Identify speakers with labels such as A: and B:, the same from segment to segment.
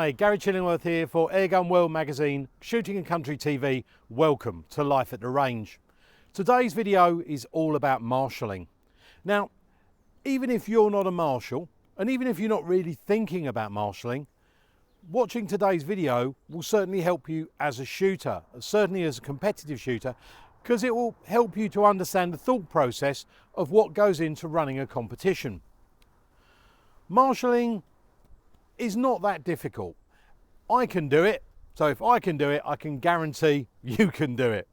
A: Hi, Gary Chillingworth here for Airgun World Magazine, Shooting and Country TV. Welcome to Life at the Range. Today's video is all about marshalling. Now, even if you're not a marshal, and even if you're not really thinking about marshalling, watching today's video will certainly help you as a shooter, certainly as a competitive shooter, because it will help you to understand the thought process of what goes into running a competition. Marshalling is not that difficult. I can do it, so if I can do it, I can guarantee you can do it.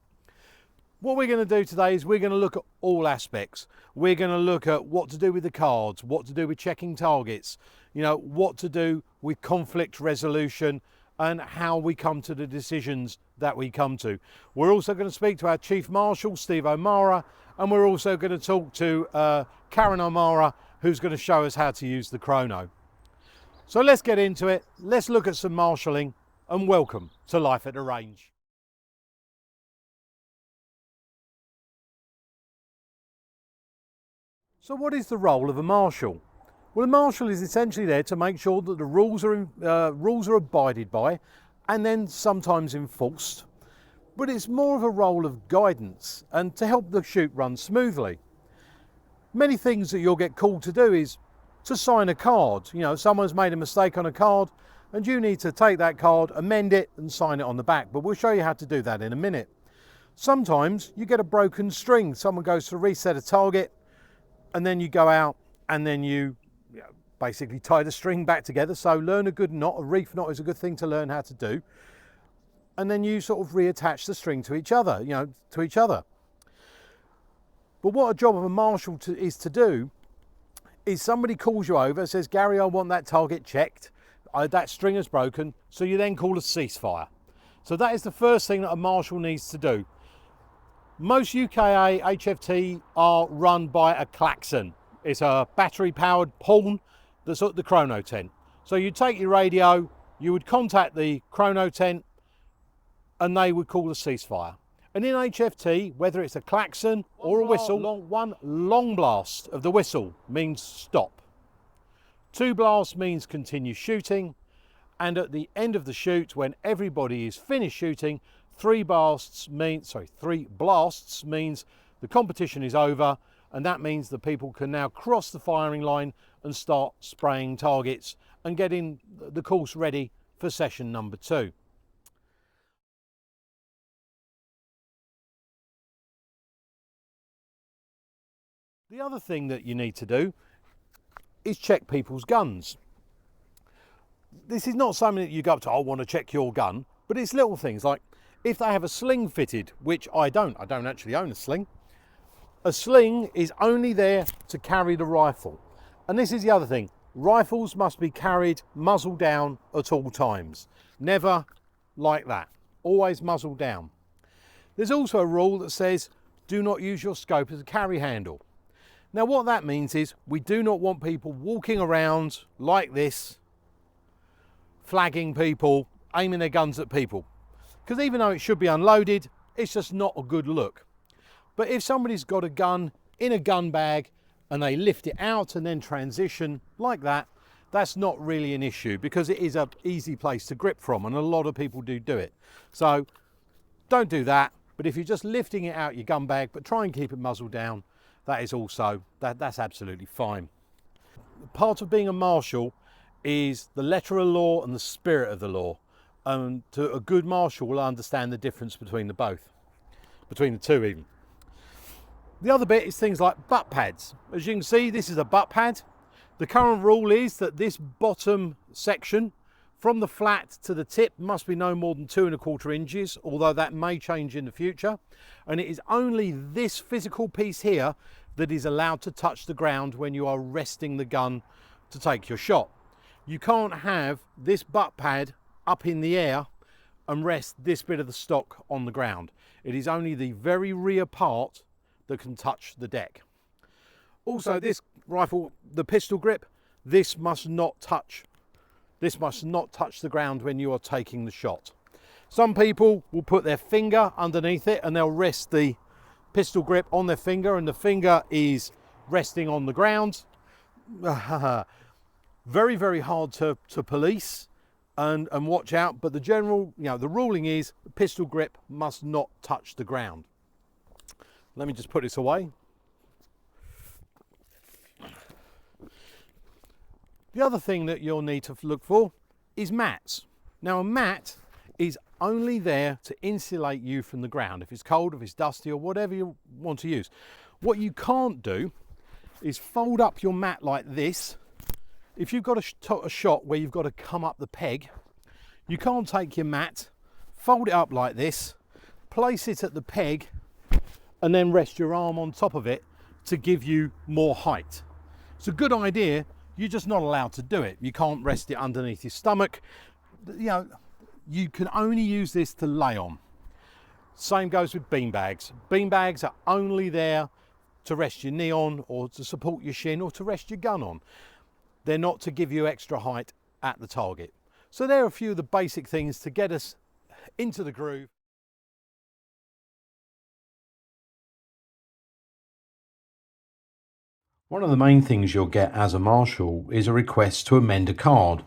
A: What we're going to do today is we're going to look at all aspects. We're going to look at what to do with the cards, what to do with checking targets, what to do with conflict resolution, and how we come to the decisions that we come to. We're also going to speak to our Chief Marshal, Steve O'Mara, and we're also going to talk to Karen O'Mara, who's going to show us how to use the Chrono. So let's get into it, let's look at some marshalling, and welcome to Life at the Range. So what is the role of a marshal? Well, a marshal is essentially there to make sure that the rules are abided by and then sometimes enforced. But it's more of a role of guidance and to help the shoot run smoothly. Many things that you'll get called to do is to sign a card. Someone's made a mistake on a card and you need to take that card, amend it and sign it on the back. But we'll show you how to do that in a minute. Sometimes you get a broken string. Someone goes to reset a target and then you go out and then you basically tie the string back together. So learn a good knot. A reef knot is a good thing to learn how to do. And then you sort of reattach the string to each other, But what a job of a marshal is to do is somebody calls you over, says, Gary, I want that target checked. That string is broken. So you then call a ceasefire. So that is the first thing that a marshal needs to do. Most UKA HFT are run by a klaxon. It's a battery-powered pawn that's at the Chrono tent. So you take your radio, you would contact the Chrono tent, and they would call a ceasefire. And in HFT, whether it's a klaxon or a whistle, one long blast of the whistle means stop. 2 blasts means continue shooting. And at the end of the shoot, when everybody is finished shooting, 3 blasts means the competition is over, and that means that people can now cross the firing line and start spraying targets and getting the course ready for session number 2. The other thing that you need to do is check people's guns. This is not something that you go up to, I want to check your gun, but it's little things like if they have a sling fitted, which I don't actually own a sling. A sling is only there to carry the rifle. And this is the other thing. Rifles must be carried muzzle down at all times. Never like that. Always muzzle down. There's also a rule that says do not use your scope as a carry handle. Now what that means is we do not want people walking around like this, flagging people, aiming their guns at people. Because even though it should be unloaded, it's just not a good look. But if somebody's got a gun in a gun bag and they lift it out and then transition like that, that's not really an issue because it is an easy place to grip from and a lot of people do it. So don't do that. But if you're just lifting it out your gun bag, but try and keep it muzzle down, that's absolutely fine. Part of being a marshal is the letter of the law and the spirit of the law. And a good marshal will understand the difference between the two even. The other bit is things like butt pads. As you can see, this is a butt pad. The current rule is that this bottom section from the flat to the tip must be no more than 2¼ inches, although that may change in the future. And it is only this physical piece here that is allowed to touch the ground when you are resting the gun to take your shot. You can't have this butt pad up in the air and rest this bit of the stock on the ground. It is only the very rear part that can touch the deck. Also, this rifle, the pistol grip, this must not touch the ground when you are taking the shot. Some people will put their finger underneath it and they'll rest the pistol grip on their finger and the finger is resting on the ground. Very, very hard to police. and watch out, but the general, the ruling is the pistol grip must not touch the ground. Let me just put this away. The other thing that you'll need to look for is mats. Now, a mat is only there to insulate you from the ground. If it's cold, if it's dusty, or whatever you want to use. What you can't do is fold up your mat like this. If you've got a shot where you've got to come up the peg, you can't take your mat, fold it up like this, place it at the peg, and then rest your arm on top of it to give you more height. It's a good idea, you're just not allowed to do it. You can't rest it underneath your stomach. You can only use this to lay on. Same goes with bean bags. Bean bags are only there to rest your knee on, or to support your shin, or to rest your gun on. They're not to give you extra height at the target. So there are a few of the basic things to get us into the groove. One of the main things you'll get as a marshal is a request to amend a card.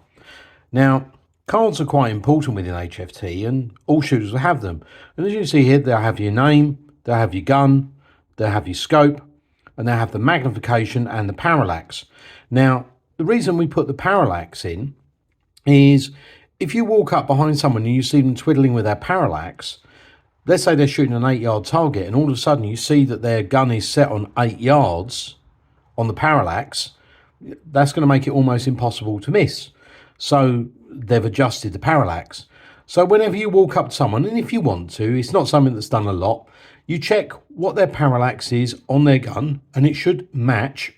A: Now, cards are quite important within HFT, and all shooters will have them. And as you can see here, they'll have your name, they'll have your gun, they'll have your scope, and they'll have the magnification and the parallax. Now, the reason we put the parallax in is if you walk up behind someone and you see them twiddling with their parallax, let's say they're shooting an 8-yard target, and all of a sudden you see that their gun is set on 8 yards on the parallax, that's going to make it almost impossible to miss. So they've adjusted the parallax. So whenever you walk up to someone, and if you want to, it's not something that's done a lot, you check what their parallax is on their gun, and it should match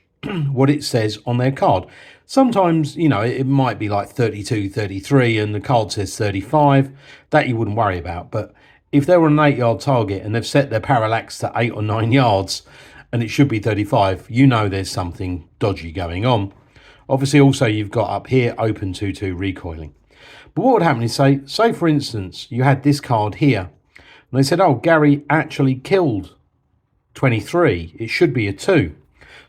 A: what it says on their card. Sometimes, it might be like 32, 33, and the card says 35. That you wouldn't worry about. But if they're on an 8-yard target and they've set their parallax to 8 or 9 yards, and it should be 35, there's something dodgy going on. Obviously, also, you've got up here open 2-2 recoiling. But what would happen is, say for instance, you had this card here, and they said, oh, Gary actually killed 23. It should be a 2.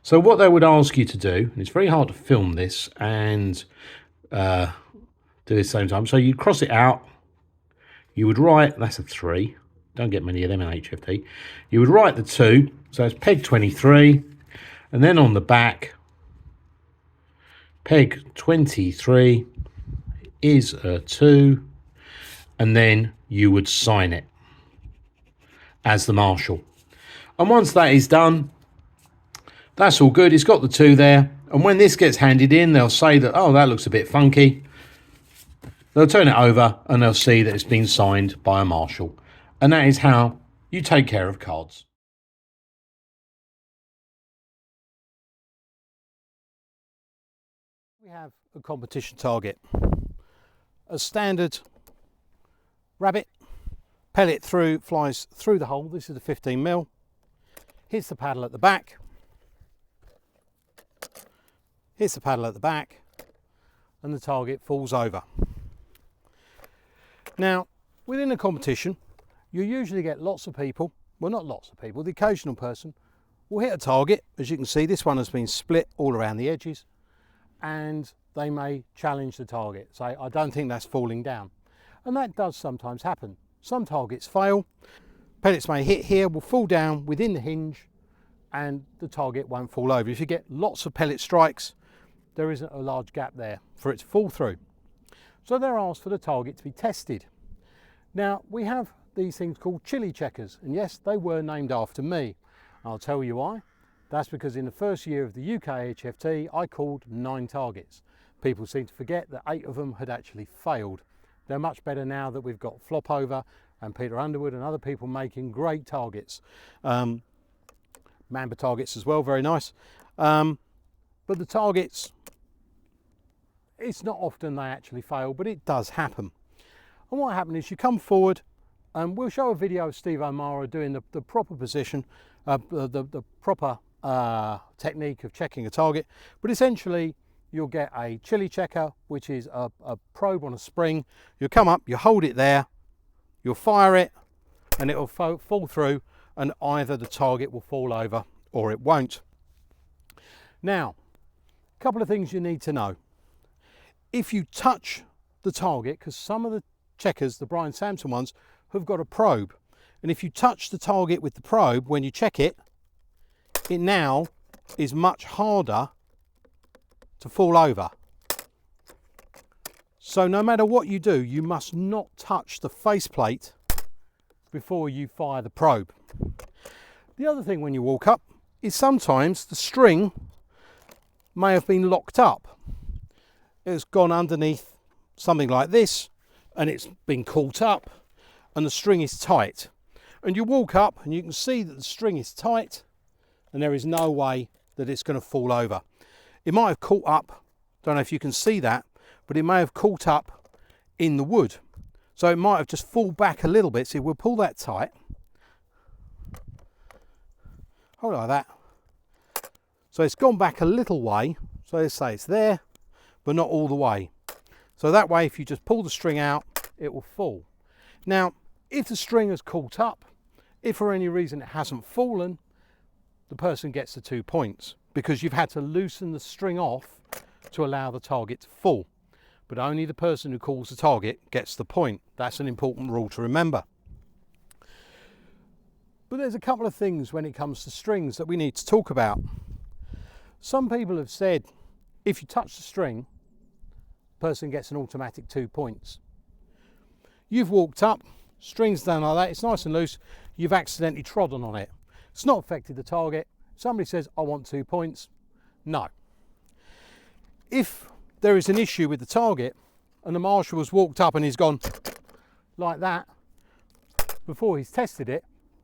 A: So what they would ask you to do, and it's very hard to film this and do it at the same time. So you cross it out. You would write, that's a 3. Don't get many of them in HFT. You would write the 2. So it's peg 23. And then on the back, peg 23 is a 2. And then you would sign it as the marshal. And once that is done, that's all good. It's got the 2 there. And when this gets handed in, they'll say that, oh, that looks a bit funky. They'll turn it over and they'll see that it's been signed by a marshal. And that is how you take care of cards. We have a competition target. A standard rabbit, pellet flies through the hole. This is a 15mm. Hits the paddle at the back. Hits the paddle at the back, and the target falls over. Now, within a competition, you usually get lots of people, well, not lots of people, the occasional person will hit a target. As you can see, this one has been split all around the edges, and they may challenge the target, say, I don't think that's falling down. And that does sometimes happen. Some targets fail. Pellets may hit here, will fall down within the hinge, and the target won't fall over. If you get lots of pellet strikes, there isn't a large gap there for it to fall through. So they're asked for the target to be tested. Now, we have these things called chili checkers, and yes, they were named after me. I'll tell you why. That's because in the first year of the UK HFT, I called 9 targets. People seem to forget that 8 of them had actually failed. They're much better now that we've got Flop Over and Peter Underwood and other people making great targets. Mamba targets as well, very nice. But the targets, it's not often they actually fail, but it does happen. And what happened is you come forward, and we'll show a video of Steve O'Mara doing the proper position, the proper technique of checking a target. But essentially, you'll get a chili checker, which is a probe on a spring. You'll come up, you hold it there, you'll fire it, and it'll fall through, and either the target will fall over or it won't. Now, a couple of things you need to know. If you touch the target, because some of the checkers, the Brian Sampson ones, have got a probe. And if you touch the target with the probe when you check it, it now is much harder to fall over. So no matter what you do, you must not touch the faceplate before you fire the probe. The other thing when you walk up is sometimes the string may have been locked up. It's gone underneath something like this and it's been caught up and the string is tight. And you walk up and you can see that the string is tight and there is no way that it's going to fall over. It might have caught up, don't know if you can see that, but it may have caught up in the wood. So it might have just fallen back a little bit. So we'll pull that tight. Hold it like that. So it's gone back a little way. So let's say it's there, but not all the way. So that way, if you just pull the string out, it will fall. Now, if the string has caught up, if for any reason it hasn't fallen, the person gets the 2 points because you've had to loosen the string off to allow the target to fall. But only the person who calls the target gets the point. That's an important rule to remember. But there's a couple of things when it comes to strings that we need to talk about. Some people have said if you touch the string, the person gets an automatic 2 points. You've walked up, string's down like that, it's nice and loose, you've accidentally trodden on it. It's not affected the target. Somebody says, I want 2 points. No. If there is an issue with the target and the marshal has walked up and he's gone like that before he's tested it,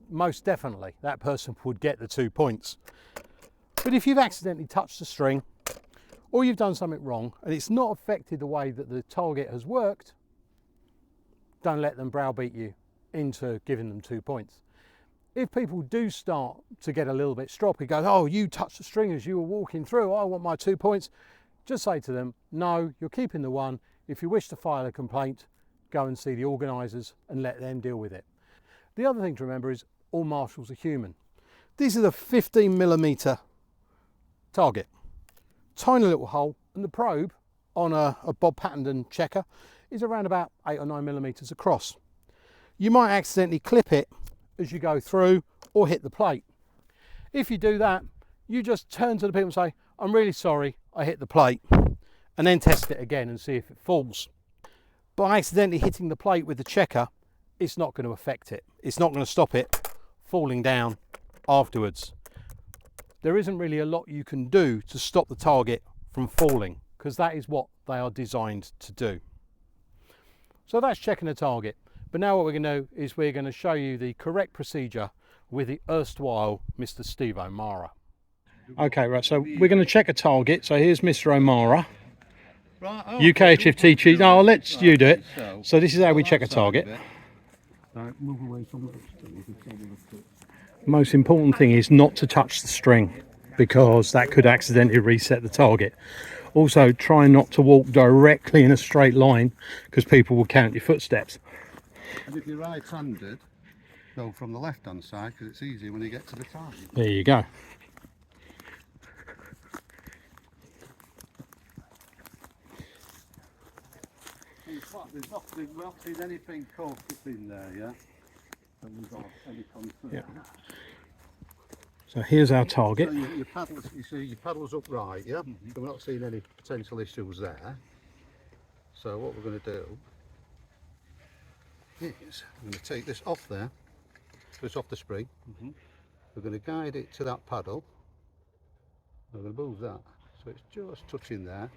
A: most definitely that person would get the 2 points. But if you've accidentally touched the string or you've done something wrong and it's not affected the way that the target has worked, don't let them browbeat you into giving them 2 points. If people do start to get a little bit stroppy, go, oh, you touched the string as you were walking through, I want my 2 points, just say to them, no, you're keeping the 1. If you wish to file a complaint, go and see the organisers and let them deal with it. The other thing to remember is all marshals are human. This is a 15mm target, tiny little hole, and the probe on a Bob Pattenden checker is around about 8 or 9mm across. You might accidentally clip it as you go through or hit the plate. If you do that, you just turn to the people and say, I'm really sorry, I hit the plate, and then test it again and see if it falls. By accidentally hitting the plate with the checker, it's not going to affect it. It's not going to stop it falling down afterwards. There isn't really a lot you can do to stop the target from falling because that is what they are designed to do. So that's checking the target. But now what we're going to do is we're going to show you the correct procedure with the erstwhile Mr. Steve O'Mara. Okay, right, so we're going to check a target. So here's Mr. O'Mara.
B: Right,
A: UK HFT cheese. No, I'll let you do it. So this is how we check a target. Most important thing is not to touch the string because that could accidentally reset the target. Also, try not to walk directly in a straight line because people will count your footsteps.
B: And if you're right-handed, go from the left-hand side because it's easier when you get to the target.
A: There you go.
B: In fact, there's nothing, we haven't seen anything caught up in there, yeah? So we've got any concern.
A: Yeah. So here's our target.
B: So your paddles, you see your paddles upright, yeah? So we're not seeing any potential issues there. So what we're going to do is I'm going to take this off there, so it's off the spring. We're going to guide it to that paddle. We're going to move that, so it's just touching there.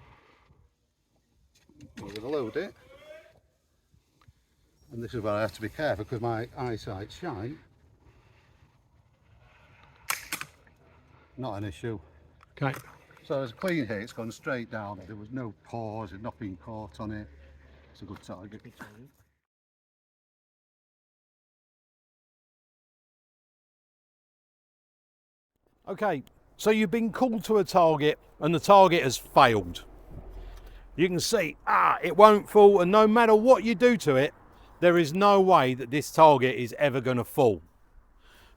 B: We're going to load it, and this is where I have to be careful because my eyesight's shite. Not an issue.
A: Okay.
B: So it's a clean hit, it's gone straight down. There was no pause, there's nothing caught on it. It's a good target.
A: Okay, so you've been called to a target and the target has failed. You can see, it won't fall, and no matter what you do to it, there is no way that this target is ever going to fall.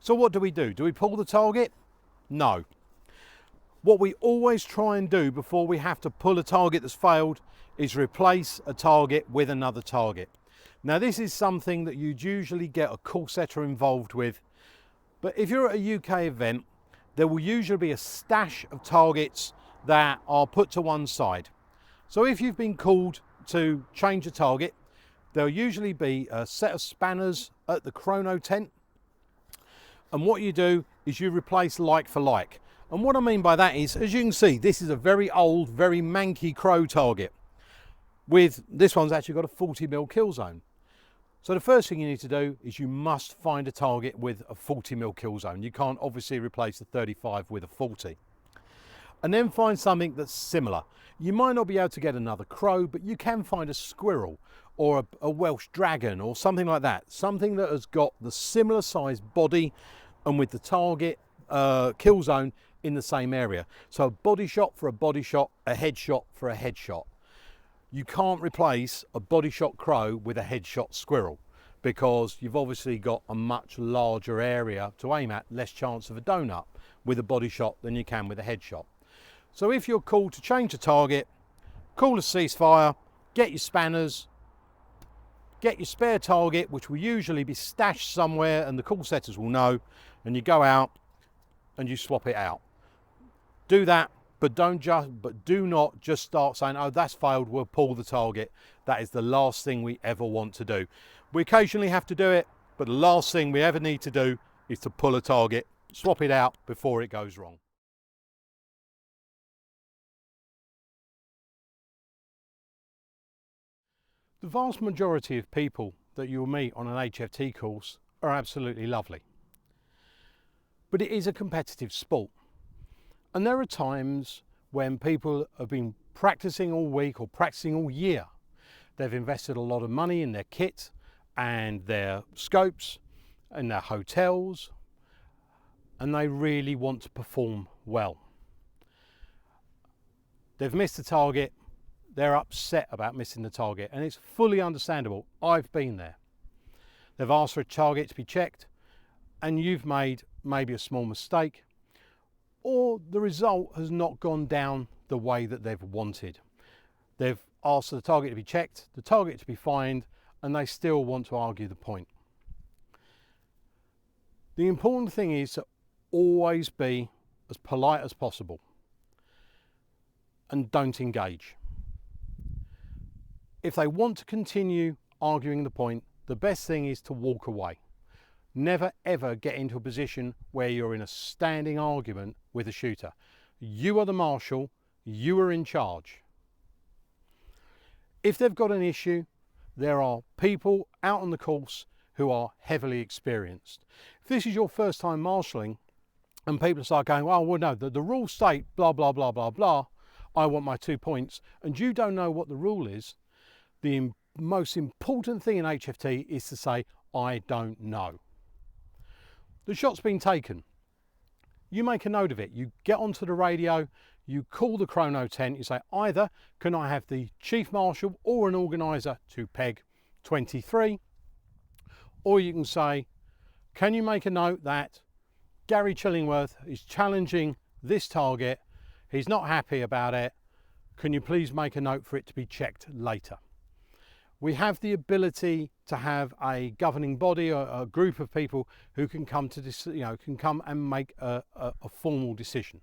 A: So what do? Do we pull the target? No. What we always try and do before we have to pull a target that's failed is replace a target with another target. Now this is something that you'd usually get a call setter involved with, but if you're at a UK event, there will usually be a stash of targets that are put to one side. So if you've been called to change a target, there'll usually be a set of spanners at the Chrono tent, and what you do is you replace like for like. And what I mean by that is, as you can see, this is a very old, very manky crow target. With this one's actually got a 40mm kill zone. So the first thing you need to do is you must find a target with a 40mm kill zone. You can't obviously replace the 35 with a 40. And then find something that's similar. You might not be able to get another crow, but you can find a squirrel or a Welsh dragon or something like that. Something that has got the similar size body and with the target kill zone in the same area. So a body shot for a body shot, a headshot for a headshot. You can't replace a body shot crow with a headshot squirrel because you've obviously got a much larger area to aim at, less chance of a donut with a body shot than you can with a headshot. So if you're called to change a target, call a ceasefire, get your spanners, get your spare target, which will usually be stashed somewhere and the call setters will know, and you go out and you swap it out. Do that, but do not just start saying, oh, that's failed, we'll pull the target. That is the last thing we ever want to do. We occasionally have to do it, but the last thing we ever need to do is to pull a target, swap it out before it goes wrong. The vast majority of people that you'll meet on an HFT course are absolutely lovely. But it is a competitive sport. And there are times when people have been practicing all week or practicing all year. They've invested a lot of money in their kit and their scopes and their hotels, and they really want to perform well. They've missed the target. They're upset about missing the target, and it's fully understandable. I've been there. They've asked for a target to be checked, and you've made maybe a small mistake, or the result has not gone down the way that they've wanted. They've asked for the target to be checked, the target to be fined, and they still want to argue the point. The important thing is to always be as polite as possible and don't engage. If they want to continue arguing the point, the best thing is to walk away. Never ever get into a position where you're in a standing argument with a shooter. You are the marshal, you are in charge. If they've got an issue, there are people out on the course who are heavily experienced. If this is your first time marshalling and people start going, oh, well, no, the rules state blah, blah, blah, blah, blah, I want my 2 points, and you don't know what the rule is, the most important thing in HFT is to say, I don't know. The shot's been taken. You make a note of it. You get onto the radio, you call the Chrono tent, you say, either can I have the Chief Marshal or an organiser to peg 23, or you can say, can you make a note that Gary Chillingworth is challenging this target, he's not happy about it, can you please make a note for it to be checked later? We have the ability to have a governing body or a group of people who can come to this, can come and make a formal decision.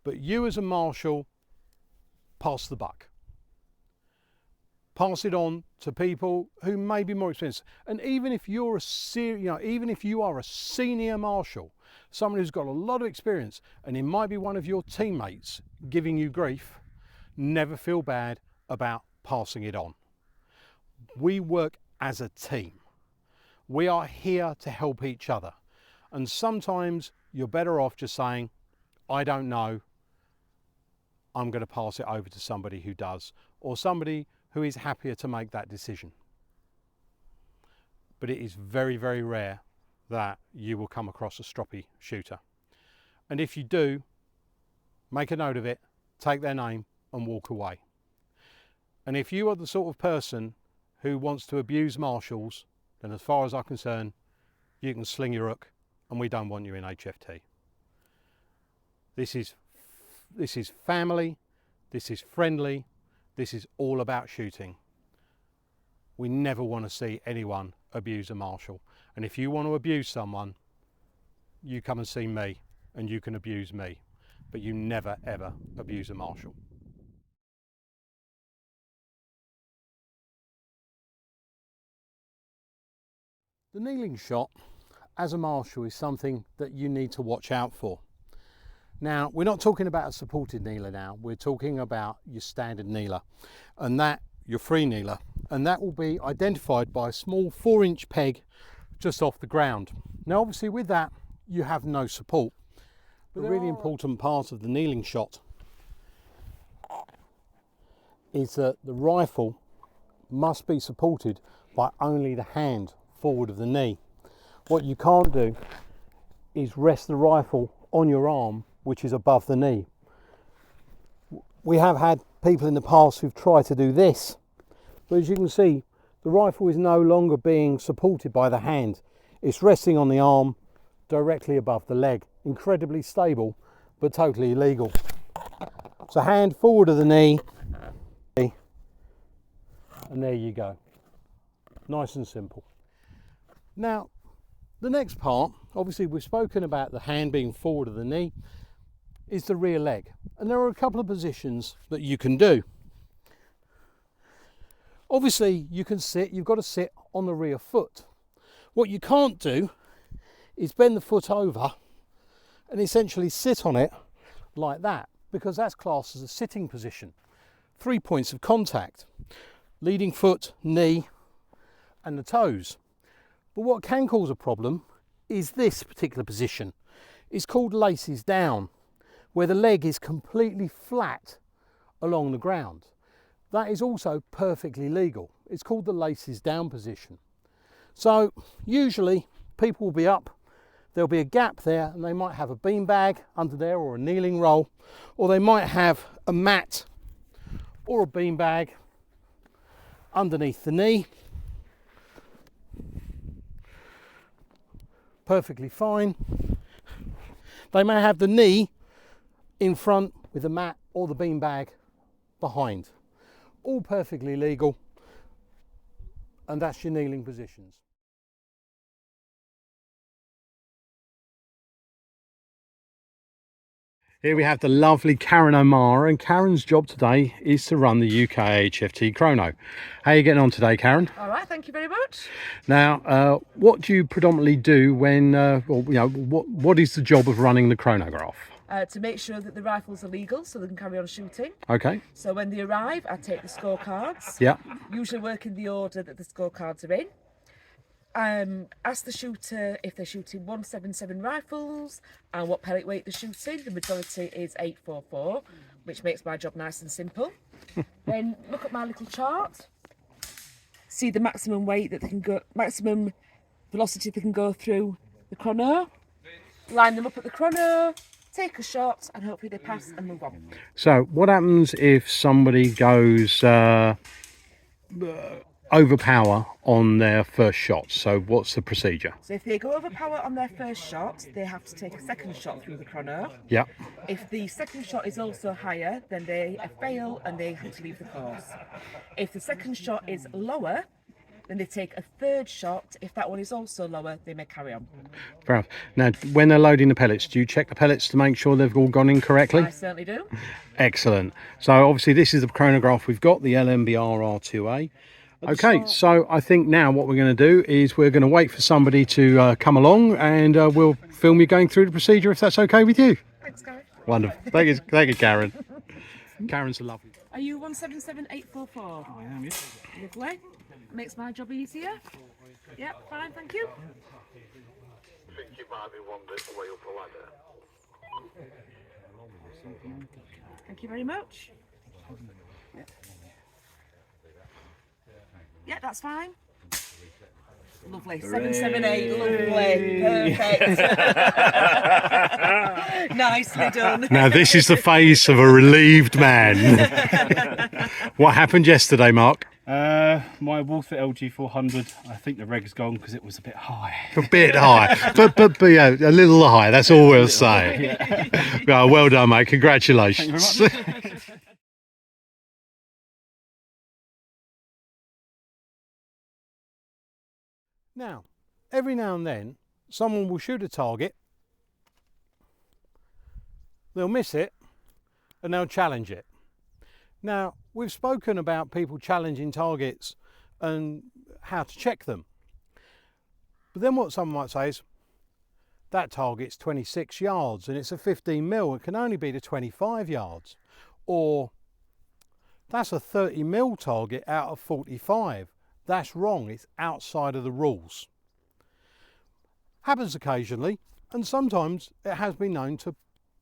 A: But you as a marshal, pass the buck. Pass it on to people who may be more experienced. And even if you're even if you are a senior marshal, someone who's got a lot of experience, and it might be one of your teammates giving you grief, never feel bad about passing it on. We work as a team. We are here to help each other. And sometimes you're better off just saying, I don't know, I'm going to pass it over to somebody who does, or somebody who is happier to make that decision. But it is very, very rare that you will come across a stroppy shooter. And if you do, make a note of it, take their name and walk away. And if you are the sort of person who wants to abuse marshals, then as far as I'm concerned, you can sling your hook, and we don't want you in HFT. This is family, this is friendly, This is all about shooting. We never want to see anyone abuse a marshal. And if you want to abuse someone, you come and see me and you can abuse me. But you never ever abuse a marshal. The kneeling shot as a marshal is something that you need to watch out for. Now, we're not talking about a supported kneeler now, we're talking about your standard kneeler, and that your free kneeler, and that will be identified by a small 4-inch peg just off the ground. Now obviously with that you have no support, but the really important part of the kneeling shot is that the rifle must be supported by only the hand forward of the knee. What you can't do is rest the rifle on your arm, which is above the knee. We have had people in the past who've tried to do this, but as you can see, the rifle is no longer being supported by the hand. It's resting on the arm directly above the leg. Incredibly stable, but totally illegal. So hand forward of the knee, and there you go. Nice and simple. Now, the next part, obviously we've spoken about the hand being forward of the knee, is the rear leg. And there are a couple of positions that you can do. Obviously you can sit, you've got to sit on the rear foot. What you can't do is bend the foot over and essentially sit on it like that, because that's classed as a sitting position. 3 points of contact: leading foot, knee and the toes. But what can cause a problem is this particular position. It's called laces down, where the leg is completely flat along the ground. That is also perfectly legal. It's called the laces down position. So usually people will be up, there'll be a gap there, and they might have a bean bag under there or a kneeling roll, or they might have a mat or a bean bag underneath the knee. Perfectly fine. They may have the knee in front with the mat or the bean bag behind. All perfectly legal, and that's your kneeling positions. Here we have the lovely Karen O'Mara, and Karen's job today is to run the UK HFT Chrono. How are you getting on today, Karen?
C: All right, thank you very much.
A: Now, what do you predominantly do when, what is the job of running the chronograph?
C: To make sure that the rifles are legal so they can carry on shooting.
A: Okay.
C: So when they arrive, I take the scorecards.
A: Yeah.
C: Usually work in the order that the scorecards are in. Ask the shooter if they're shooting 177 rifles and what pellet weight they're shooting. The majority is 844, which makes my job nice and simple. Then look at my little chart. See the maximum weight that they can go, maximum velocity they can go through the chrono. Line them up at the chrono, take a shot, and hopefully they pass and move on.
A: So what happens if somebody goes overpower on their first shot? So what's the procedure?
C: So if they go overpower on their first shot, they have to take a second shot through the chrono.
A: Yeah.
C: If the second shot is also higher, then they fail and they have to leave the course. If the second shot is lower, then they take a third shot. If that one is also lower, they may carry on.
A: Fair enough. Now, when they're loading the pellets, do you check the pellets to make sure they've all gone in correctly?
C: I certainly do.
A: Excellent. So obviously this is the chronograph we've got, the LMBR R2A. Okay, so I think now what we're going to do is we're going to wait for somebody to come along, and we'll film you going through the procedure, if that's okay with you.
C: Thanks, Gary.
A: Wonderful. Thank you, Karen. Karen's a lovely.
C: Are you 177844?
D: I am, yes.
C: Lovely. Makes my job easier. Yep, fine, thank you.
E: I think you might be one bit away up the ladder.
C: Thank you very much. Yeah, that's fine. Lovely. 778, lovely. Perfect. Nicely done.
A: Now this is the face of a relieved man. What happened yesterday, Mark?
D: My Wolfit LG 400, I think the reg's gone because it was a bit high.
A: A bit high, but yeah, a little high. That's all we'll say. Yeah. Well done, mate. Congratulations.
D: Thank you very much.
A: Now, every now and then, someone will shoot a target, they'll miss it, and they'll challenge it. Now, we've spoken about people challenging targets and how to check them. But then what someone might say is, that target's 26 yards and it's a 15 mil, it can only be to 25 yards. Or, that's a 30 mil target out of 45. That's wrong, it's outside of the rules. Happens occasionally, and sometimes it has been known to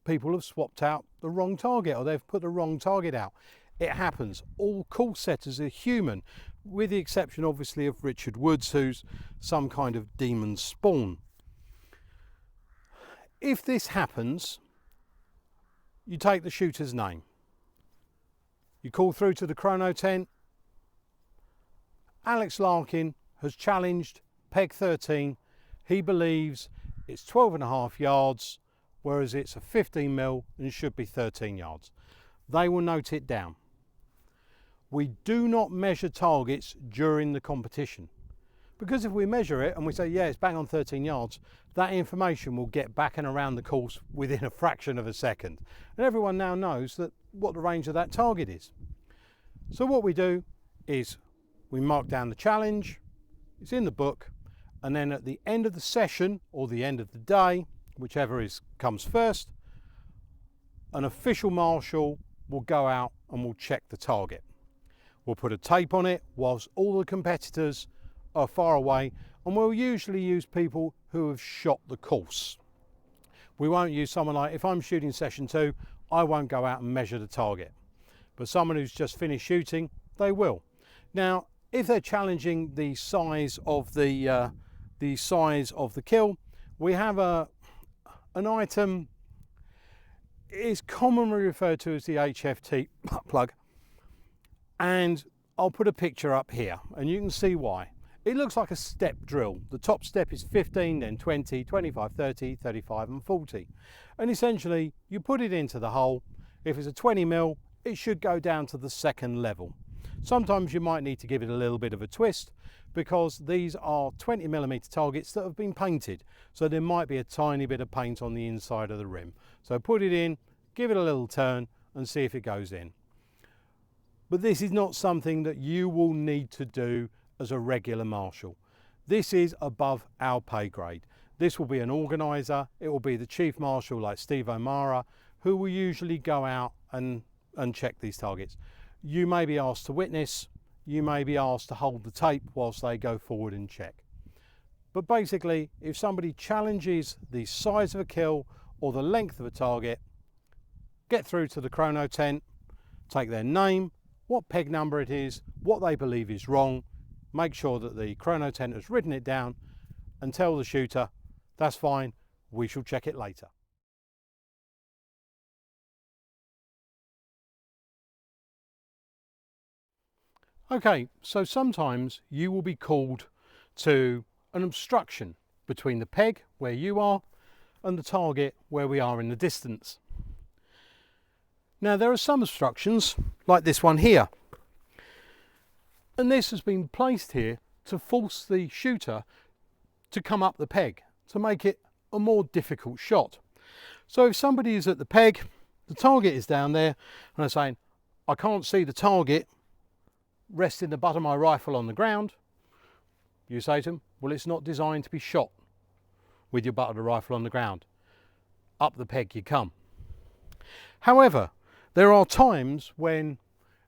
A: people have swapped out the wrong target or they've put the wrong target out. It happens. All course setters are human, with the exception obviously of Richard Woods, who's some kind of demon spawn. If this happens, you take the shooter's name. You call through to the Chrono tent. Alex Larkin has challenged peg 13. He believes it's 12.5 yards, whereas it's a 15 mil and should be 13 yards. They will note it down. We do not measure targets during the competition, because if we measure it and we say, yeah, it's bang on 13 yards, that information will get back and around the course within a fraction of a second. And everyone now knows that what the range of that target is. So what we do is we mark down the challenge, it's in the book, and then at the end of the session or the end of the day, whichever comes first, an official marshal will go out and will check the target. We'll put a tape on it whilst all the competitors are far away, and we'll usually use people who have shot the course. We won't use someone like, if I'm shooting session 2, I won't go out and measure the target. But someone who's just finished shooting, they will. Now, if they're challenging the size of the kill, we have an item. It's commonly referred to as the HFT plug, and I'll put a picture up here, and you can see why. It looks like a step drill. The top step is 15, then 20, 25, 30, 35 and 40. And essentially, you put it into the hole. If it's a 20 mil, it should go down to the second level. Sometimes you might need to give it a little bit of a twist, because these are 20mm targets that have been painted. So there might be a tiny bit of paint on the inside of the rim. So put it in, give it a little turn and see if it goes in. But this is not something that you will need to do as a regular marshal. This is above our pay grade. This will be an organiser, it will be the chief marshal like Steve O'Mara, who will usually go out and check these targets. You may be asked to witness, you may be asked to hold the tape whilst they go forward and check. But basically, if somebody challenges the size of a kill or the length of a target, get through to the Chrono tent, take their name, what peg number it is, what they believe is wrong, make sure that the Chrono tent has written it down, and tell the shooter, that's fine, we shall check it later. Okay, so sometimes you will be called to an obstruction between the peg where you are and the target where we are in the distance. Now there are some obstructions like this one here, and this has been placed here to force the shooter to come up the peg to make it a more difficult shot. So if somebody is at the peg, the target is down there, and they're saying, I can't see the target resting the butt of my rifle on the ground, you say to them, well, it's not designed to be shot with your butt of the rifle on the ground. Up the peg you come. However, there are times when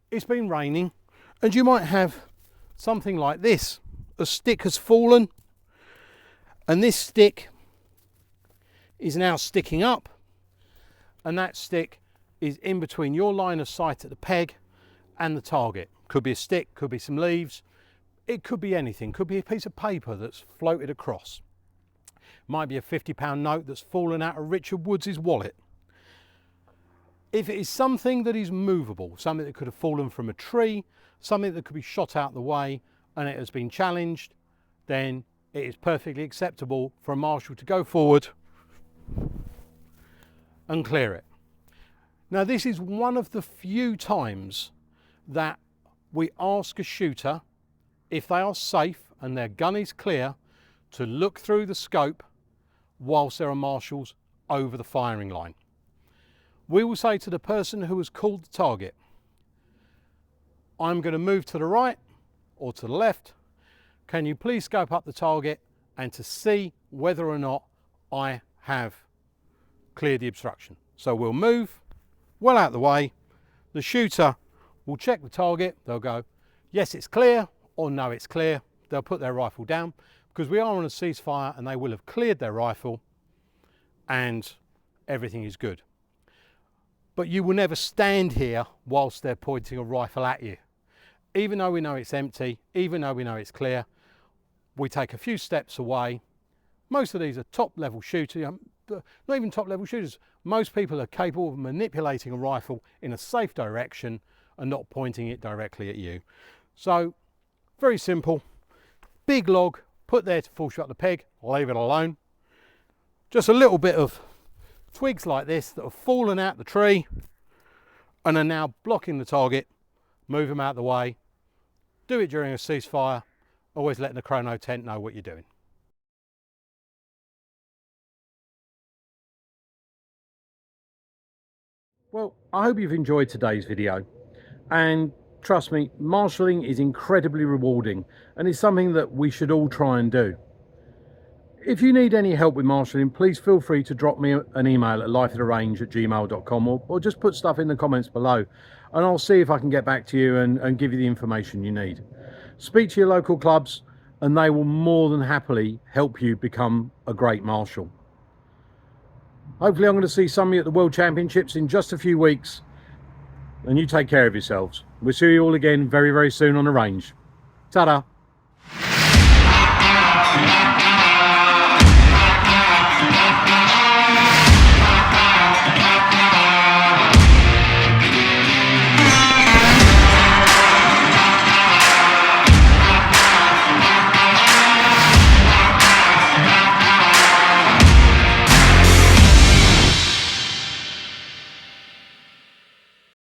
A: it's been raining and you might have something like this. A stick has fallen and this stick is now sticking up, and that stick is in between your line of sight at the peg and the target. Could be a stick, could be some leaves, it could be anything, could be a piece of paper that's floated across. Might be a £50 note that's fallen out of Richard Woods' wallet. If it is something that is movable, something that could have fallen from a tree, something that could be shot out the way and it has been challenged, then it is perfectly acceptable for a marshal to go forward and clear it. Now this is one of the few times that we ask a shooter, if they are safe and their gun is clear, to look through the scope whilst there are marshals over the firing line. We will say to the person who has called the target, I'm going to move to the right or to the left. Can you please scope up the target and to see whether or not I have cleared the obstruction. So we'll move well out of the way. The shooter will check the target. They'll go, yes, it's clear, or no, it's clear. They'll put their rifle down because we are on a ceasefire and they will have cleared their rifle and everything is good. But you will never stand here whilst they're pointing a rifle at you. Even though we know it's empty, even though we know it's clear, we take a few steps away. Most of these are top level shooters, not even top level shooters. Most people are capable of manipulating a rifle in a safe direction and not pointing it directly at you. So very simple, big log, put there to full shot the peg, leave it alone. Just a little bit of twigs like this that have fallen out the tree and are now blocking the target, move them out of the way. Do it during a ceasefire, always letting the Chrono tent know what you're doing. Well, I hope you've enjoyed today's video, and trust me, marshalling is incredibly rewarding and it's something that we should all try and do. If you need any help with marshalling, please feel free to drop me an email at lifeattherange@gmail.com or just put stuff in the comments below and I'll see if I can get back to you and give you the information you need. Speak to your local clubs and they will more than happily help you become a great marshal. Hopefully I'm going to see some of you at the World Championships in just a few weeks, and you take care of yourselves. We'll see you all again very, very soon on the range. Ta-da!